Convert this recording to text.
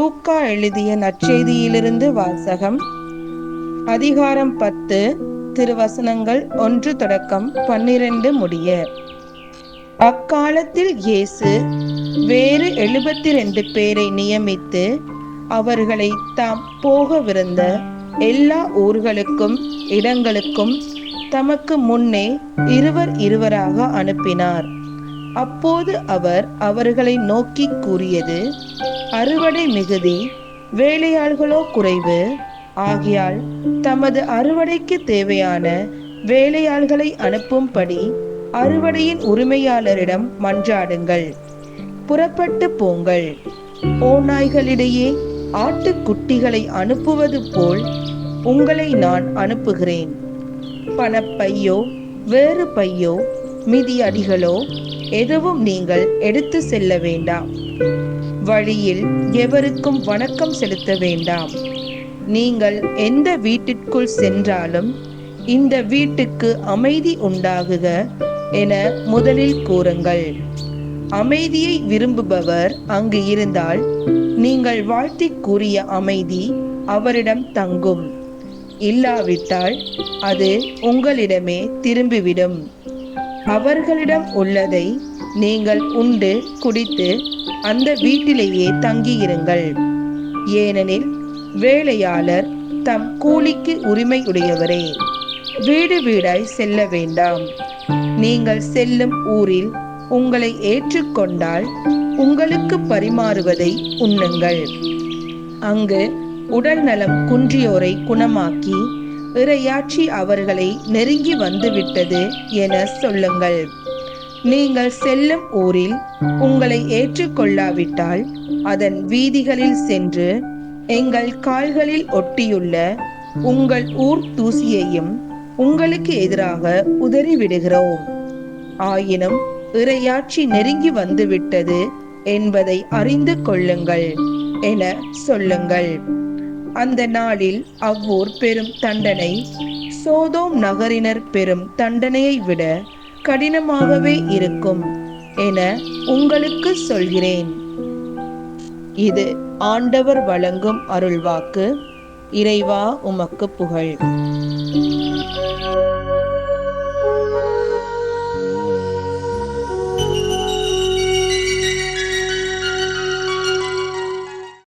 லூக்கா எழுதிய நற்செய்தியிலிருந்து வாசகம். அதிகாரம் 10, திருவசனங்கள் 1 தொடக்கம் 12 முடிய. அக்காலத்தில் இயேசு வேறு 72 பேரை நியமித்து அவர்களை தாம் போகவிருந்த எல்லா ஊர்களுக்கும் இடங்களுக்கும் தமக்கு முன்னே இருவராக அனுப்பினார். அப்போது அவர் அவர்களை நோக்கி கூறியது: அறுவடை மிகுதி, வேலையாள்களோ குறைவு. ஆகையால் தமது அறுவடைக்கு தேவையான வேலையாள்களை அனுப்பும்படி அறுவடையின் உரிமையாளரிடம் மன்றாடுங்கள். புறப்பட்டு போங்கள். ஓநாய்களிடையே ஆட்டுக்குட்டிகளை அனுப்புவது போல் உங்களை நான் அனுப்புகிறேன். பணப்பையோ வேறு பையோ மிதியடிகளோ எதுவும் நீங்கள் எடுத்து செல்ல வேண்டாம். வழியில் எவருக்கும் வணக்கம் செலுத்த வேண்டாம். நீங்கள் எந்த வீட்டிற்குள் சென்றாலும் இந்த வீட்டுக்கு அமைதி உண்டாகுக என முதலில் கூறுங்கள். அமைதியை விரும்புபவர் அங்கு இருந்தால் நீங்கள் வாழ்த்தி கூறிய அமைதி அவரிடம் தங்கும். இல்லாவிட்டால் அது உங்களிடமே திரும்பிவிடும். அவர்களிடம் உள்ளதை நீங்கள் உண்டு குடித்து அந்த வீட்டிலேயே தங்கியிருங்கள். ஏனெனில் வேலையாளர் தம் கூலிக்கு உரிமை உடையவரே. வீடு வீடாய் செல்ல வேண்டாம். நீங்கள் செல்லும் ஊரில் உங்களை ஏற்றுக்கொண்டால் உங்களுக்கு பரிமாறுவதை உண்ணுங்கள். அங்கு உடல் நலம் குன்றியோரை குணமாக்கி இறையாட்சி அவர்களை நெருங்கி வந்துவிட்டது என சொல்லுங்கள். நீங்கள் செல்லும் ஊரில் உங்களை ஏற்றுக்கொள்ளாவிட்டால் அதன் வீதிகளில் சென்று எங்கள் கால்களில் ஒட்டியுள்ள உங்கள் ஊர் தூசியையும் உங்களுக்கு எதிராக உதறிவிடுகிறோம். ஆயினும் இறையாட்சி நெருங்கி வந்துவிட்டது என்பதை அறிந்து கொள்ளுங்கள் என சொல்லுங்கள். அந்த நாளில் அவ்வூர் பெரும் தண்டனை சோதோம் நகரினர் பெரும் தண்டனையை விட கடினமாகவே இருக்கும் என உங்களுக்கு சொல்கிறேன். இது ஆண்டவர் வழங்கும் அருள்வாக்கு. இறைவா, உமக்கு புகழ்.